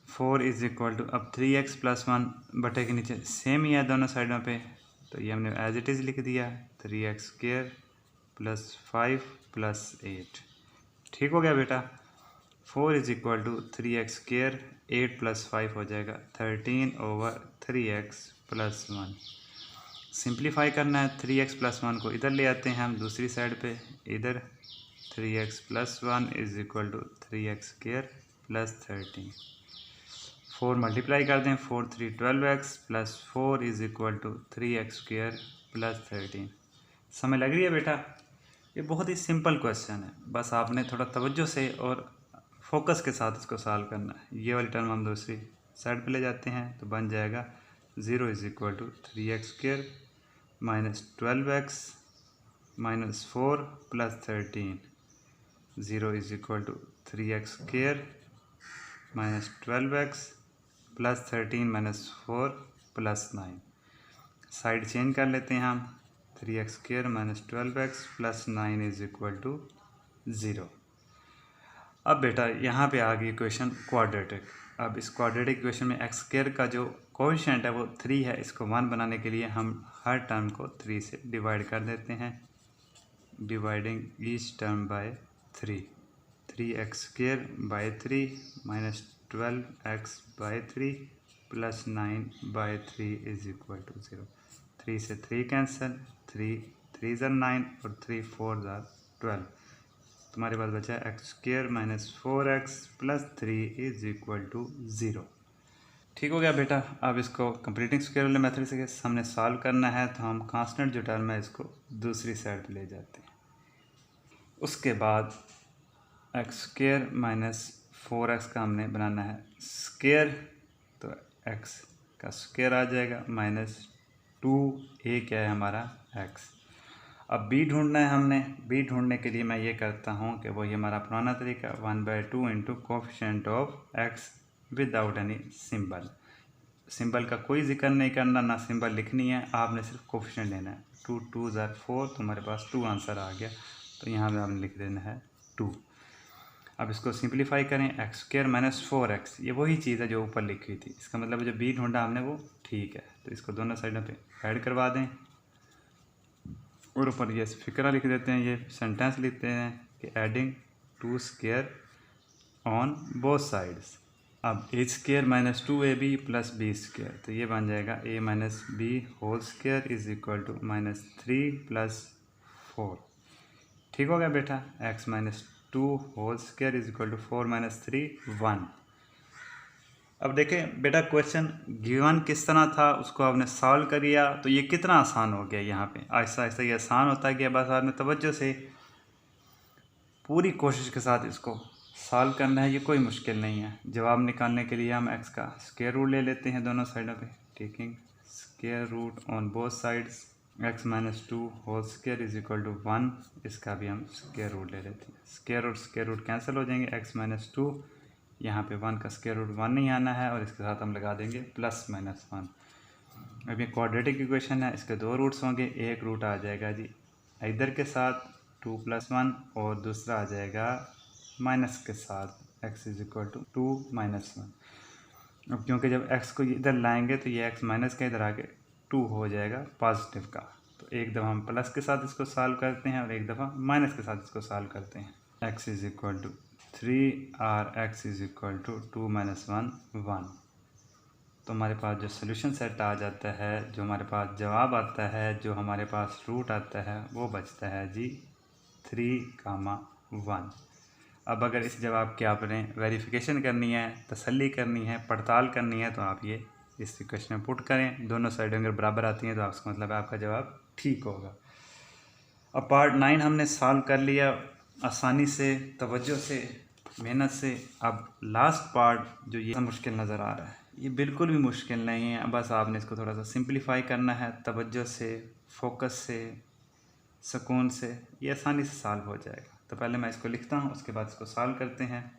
4 is equal to, अब 3x + 1 बटे के नीचे सेम ही है दोनों साइडों पे, तो ये हमने एज इट इज़ लिख दिया 3x² + 5 + 8। ठीक हो गया बेटा। 4 इज़ इक्वल टू 3x², 8 + 5 हो जाएगा 13/3x + 1। सिंप्लीफाई करना है, 3x + 1 को इधर ले आते हैं हम दूसरी साइड पे, इधर 3x + 1 is equal to 3x² + 13। 4 multiply कर दें, 4 3 12x + 4 is equal to 3x² + 13। समझ लग रही है बेटा? ये बहुत ही सिंपल क्वेश्चन है, बस आपने थोड़ा तवज्जो से और फोकस के साथ इसको सॉल्व करना है। ये वाली टर्म हम दूसरी साइड पे ले जाते हैं तो बन जाएगा 0 is equal to 3x² - 12x - 4 + 13। 0 is equal to 3x² - 12x + 13 - 4 + 9। Side change कर लेते हैं हम, 3x² - 12x + 9 is equal to 0। अब बेटा यहाँ पे आ गई इक्वेशन क्वाड्रेटिक। अब इस क्वाड्रेटिक इक्वेशन में x² का जो कोएफिशिएंट है वो 3 है। इसको 1 बनाने के लिए हम हर टर्म को 3 से डिवाइड कर देते हैं, dividing each term by 3। 3x² - 3 - 12x/3 + 9/3 is equal to 0। 3 से 3 कैंसिल, 3 3 = 9 और 3 4 = 12। तुम्हारे पास बचा x² - 4x + 3 is equal to 0। ठीक हो गया बेटा। अब इसको कंप्लीटिंग स्क्वायर वाले मेथड से हमने सॉल्व करना है, तो हम कांस्टेंट जो टर्म है इसको दूसरी साइड पे ले जाते हैं। उसके बाद एक्स स्क्वायर माइनस 4x का हमने बनाना है स्क्वायर, तो x का स्क्वायर आ जाएगा माइनस 2a क्या है हमारा x। अब b ढूंढना है हमने। b ढूंढने के लिए मैं ये करता हूँ कि वही हमारा पुराना तरीका 1/2 into coefficient of x without any symbol. Symbol का कोई जिक्र नहीं करना, ना सिंबल लिखनी है, आपने सिर्फ कोफिशिएंट लेना है। 2 2 ज़ार 4, तो हमारे पास 2 आंसर आ गया, तो यहाँ पे आपने लिख देना है 2। अब इसको सिंप्लीफाई करें, एक्स स्क्वायर माइनस 4x, ये वही चीज़ है जो ऊपर लिखी हुई थी। इसका मतलब जो b ढूंढा हमने वो ठीक है, तो इसको दोनों साइडों पे ऐड करवा दें और ऊपर ये फिक्रा लिख देते हैं, ये सेंटेंस लिखते हैं कि adding 2 square on both sides. अब A square minus 2ab plus B square, तो ये बन जाएगा a minus B whole square is equal to minus 3 plus 4। ठीक हो गया बेटा। x minus 2 whole square is equal to 4 minus 3 1। अब देखें बेटा, क्वेश्चन गिवन किस तरह था उसको आपने सॉल्व कर लिया, तो ये कितना आसान हो गया। यहाँ पे आहिस्ता आहिस्ता ये आसान होता गया, बस आपने तवज्जो से पूरी कोशिश के साथ इसको सॉल्व करना है। ये कोई मुश्किल नहीं है। जवाब निकालने के लिए हम x का स्क्वायर रूट ले लेते हैं दोनों साइडों पे, taking square root on both sides. x minus 2 whole square is equal to 1, इसका भी हम स्क्वायर रूट ले लेते हैं। स्क्वायर रूट कैंसिल हो जाएंगे। x माइनस 2, यहाँ पे 1 का स्क्वायर रूट 1 नहीं आना है, और इसके साथ हम लगा देंगे प्लस माइनस 1। अब ये क्वाड्रेटिक इक्वेशन है, इसके दो रूट्स होंगे। एक रूट आ जाएगा जी इधर के साथ 2 + 1, और दूसरा आ जाएगा माइनस के साथ x इज इक्वल टू 2 - 1। अब क्योंकि जब x को इधर लाएंगे तो ये x माइनस का इधर आके 2 हो जाएगा पॉजिटिव का, तो एक दफ़ा हम प्लस के साथ इसको सॉल्व करते हैं और एक दफ़ा माइनस के साथ इसको सॉल्व करते हैं। x इज इक्वल टू 3 और x इज इक्वल टू 2 - 1 1। तो हमारे पास जो सोल्यूशन सेट आ जाता है, जो हमारे पास जवाब आता है, जो हमारे पास रूट आता है, वो बचता है जी 3, 1। अब अगर इस जवाब की आपने वेरिफिकेशन करनी है, तसल्ली करनी है, पड़ताल करनी है, तो आप ये इस इक्वेशन में पुट करें। दोनों साइडें अगर बराबर आती हैं तो आपका मतलब है आपका जवाब ठीक होगा। अब पार्ट 9 हमने सॉल्व कर लिया आसानी से, तवज्जो से, मेहनत से। अब लास्ट पार्ट जो ये मुश्किल नज़र आ रहा है, ये बिल्कुल भी मुश्किल नहीं है। बस आपने इसको थोड़ा सा सिंप्लीफाई करना है, तवज्जो से, फोकस से, सुकून से, ये आसानी से सॉल्व हो जाएगा। तो पहले मैं इसको लिखता हूँ, उसके बाद इसको सॉल्व करते हैं।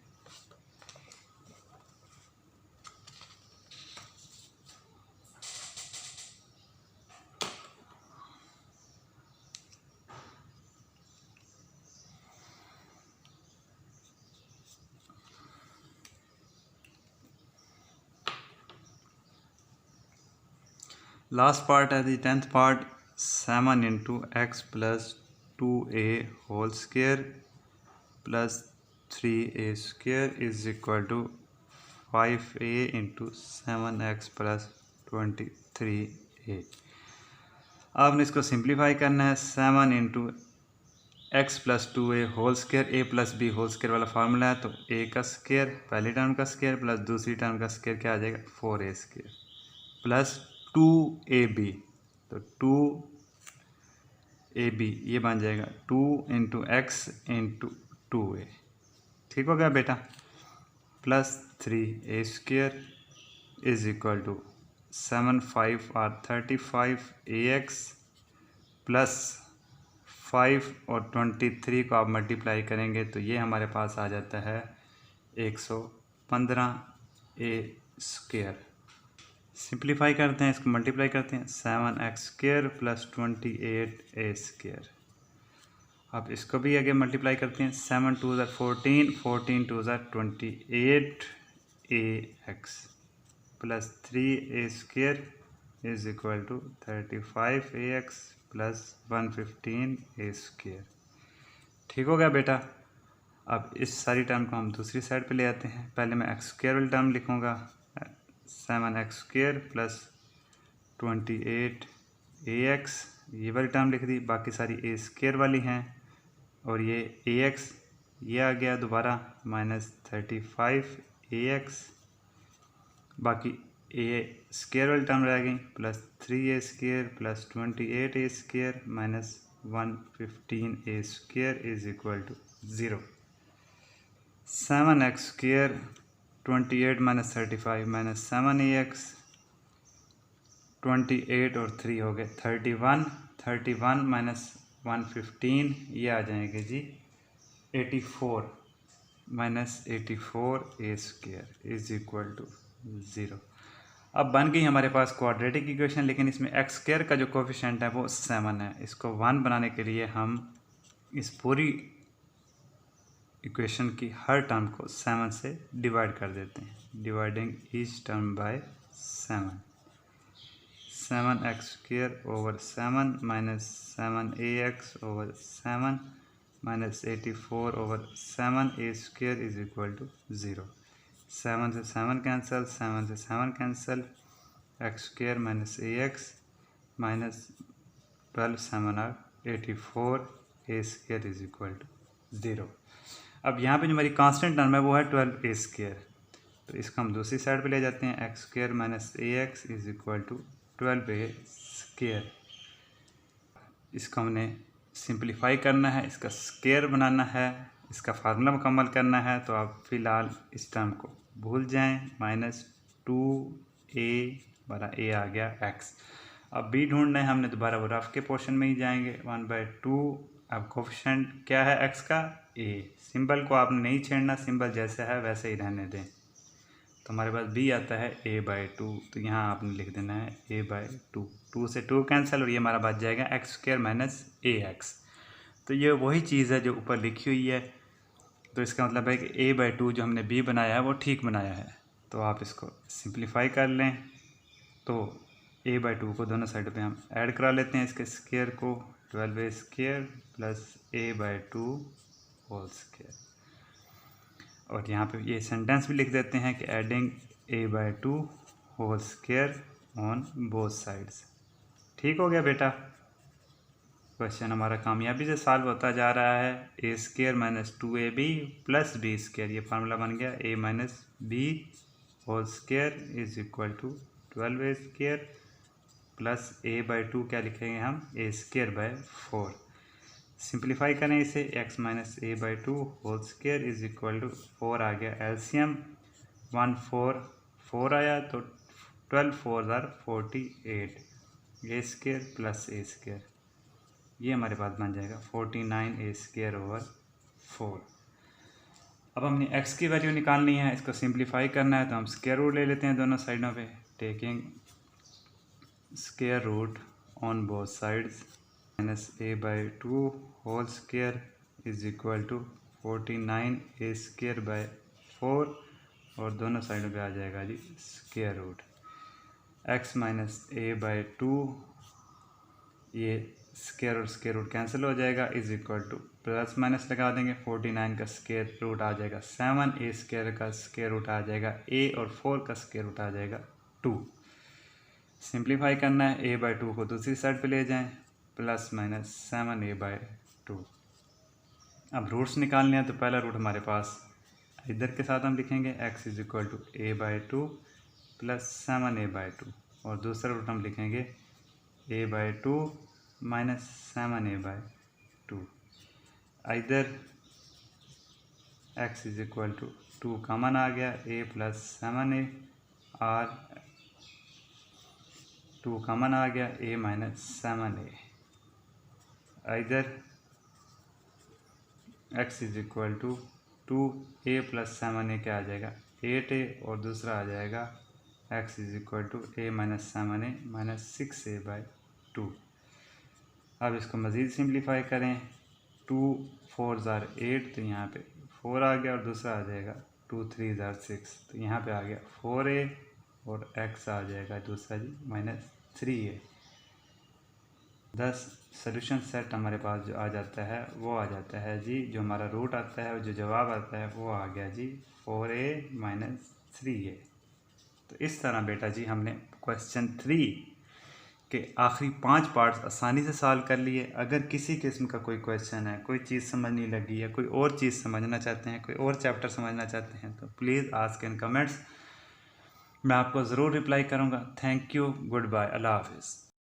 लास्ट पार्ट है the 10th part, 7 into x plus 2a whole square plus 3a square is equal to 5a into 7x plus 23a। आपने इसको सिंप्लीफाई करना है। 7 into x plus 2a whole square, a plus b whole square वाला formula है, तो a का square पहली term का स्क्वायर प्लस दूसरी टर्म का स्क्वायर क्या आ जाएगा 4a स्क्वायर प्लस 2ab, तो 2ab ये बन जाएगा 2 इंटू एक्स इंटू 2a। ठीक हो गया बेटा। Plus 3a square is equal to 7 5 और 35ax प्लस 5 और 23 को आप मल्टीप्लाई करेंगे तो ये हमारे पास आ जाता है 115a स्क्वायर। सिंप्लीफाई करते हैं, इसको मल्टीप्लाई करते हैं। 7x square plus 28a square. अब इसको भी आगे मल्टीप्लाई करते हैं। 7 2 ज़ा 14, 14 2 ज़ा 28ax plus 3a square is equal to 35ax plus 115a square. ठीक हो गया बेटा। अब इस सारी टर्म को हम दूसरी साइड पे ले आते हैं। पहले मैं एक्स स्क्वायर वाली टर्म लिखूँगा, 7x स्क्वायर प्लस 28ax, ये वाली टर्म लिख दी। बाकी सारी a स्क्वायर वाली हैं, और ये ax ये आ गया दोबारा माइनस 35ax, बाकी ए स्क्वायर वाली टर्म रह गई plus 3a square plus 28a square minus 115a square is equal to 0। 7x square 28 minus 35 minus 7ax 28 और 3 हो गए 31 माइनस 115 ये आ जाएंगे जी 84 minus 84a square is equal to 0। अब बन गई हमारे पास क्वाड्रेटिक इक्वेशन, लेकिन इसमें एक्स स्क्वायर का जो कोफिशिएंट है वो 7 है। इसको 1 बनाने के लिए हम इस पूरी इक्वेशन की हर टर्म को 7 से डिवाइड कर देते हैं। Dividing each term by 7x square over 7 minus 7ax over 7 minus 84 over 7a square is equal to 0। 7 से 7 कैंसिल, 7 से 7 cancel, x square minus ax minus 12 7 are 84 a square is equal to 0। अब यहाँ पे जो हमारी कांस्टेंट टर्म है वो है 12a स्क्वायर, तो इसको हम दूसरी साइड पे ले जाते हैं। X square minus ax is equal to 12a square. इसको हमने सिंप्लीफाई करना है, इसका स्क्वायर बनाना है, इसका फार्मूला मुकम्मल करना है। तो आप फ़िलहाल इस टर्म को भूल जाएं। माइनस 2a बरा a आ गया x। अब b ढूंढना है हमने, दोबारा वो रफ के पोर्शन में ही जाएंगे। 1/2 अब कोफिशिएंट क्या है x का a। सिंबल को आपने नहीं छेड़ना, सिंबल जैसा है वैसे ही रहने दें। तो हमारे पास b आता है a/2, तो यहाँ आपने लिख देना है a/2। 2 से 2 कैंसिल और ये हमारा बच जाएगा एक्स स्क्वायर माइनस ax। तो ये वही चीज़ है जो ऊपर लिखी हुई है। तो इसका मतलब है कि a/2 जो हमने b बनाया है वो ठीक बनाया है। तो आप इसको सिंप्लीफाई कर लें। तो a/2 को दोनों साइडों पे हम ऐड करा लेते हैं, इसके स्क्वायर को 12a square plus a/2 whole square. और यहाँ पे ये सेंटेंस भी लिख देते हैं कि adding a/2 whole square on both sides. ठीक हो गया बेटा। क्वेश्चन हमारा कामयाबी से सॉल्व होता जा रहा है। a square minus 2ab plus b square, ये फार्मूला बन गया a minus b whole square is equal to 12a square plus a/2 क्या लिखेंगे हम a स्क्वायर बाय 4। सिंप्लीफाई करें इसे, x minus a/2 whole square is equal to 4 आ गया एलसीएम 1 4 4 आया, तो 12 4 are 48 a square plus a square, ये हमारे पास बन जाएगा 49 a स्क्वायर ओवर 4। अब हमने x की वैल्यू निकालनी है, इसको सिंप्लीफाई करना है, तो हम स्क्वायर रूट ले लेते हैं दोनों साइडों पे। Taking square root on both sides minus a/2 whole square is equal to 49 a square by 4 और दोनों साइडों पे आ जाएगा जी square root. x minus a/2 ये स्क्वायर और स्क्वायर रूट कैंसिल हो जाएगा is equal to plus minus लगा देंगे। 49 का स्क्वायर रूट आ जाएगा 7, a स्क्वायर का स्क्वायर रूट आ जाएगा a और 4 का स्क्वायर रूट आ जाएगा 2। सिंप्लीफाई करना है, a/2 को दूसरी साइड पे ले जाएं, प्लस माइनस 7a/2। अब रूट्स निकालने हैं, तो पहला रूट हमारे पास इधर के साथ हम लिखेंगे x is equal to a/2 plus 7a/2 और दूसरा रूट हम लिखेंगे a/2 माइनस 7a/2। इधर x is equal to 2 common आ गया, a प्लस 7a और 2 कॉमन आ गया, a माइनस 7a। इधर x is equal to 2a plus 7a क्या आ जाएगा 8a और दूसरा आ जाएगा x is equal to a minus 7a minus 6a/2। अब इसको मज़ीद सिंप्लीफाई करें, 2 4 ज़ार 8, तो यहाँ पे 4 आ गया और दूसरा आ जाएगा 2 3 ज़ार 6, तो यहाँ पे आ गया 4a और x आ जाएगा दूसरा जी माइनस 3a। 10 सोल्यूशन सेट हमारे पास जो आ जाता है वो आ जाता है जी, जो हमारा रूट आता है और जो जवाब आता है वो आ गया जी 4a माइनस 3a। तो इस तरह बेटा जी हमने क्वेश्चन 3 के आखिरी 5 पार्ट्स आसानी से सॉल्व कर लिए। अगर किसी किस्म का कोई क्वेश्चन है, कोई चीज़ समझ नहीं लगी या कोई और चीज़ समझना चाहते हैं, कोई और चैप्टर समझना चाहते हैं, तो प्लीज़ आस्क इन कमेंट्स। मैं आपको ज़रूर रिप्लाई करूँगा। थैंक यू, गुड बाय, अल्लाह हाफिज़।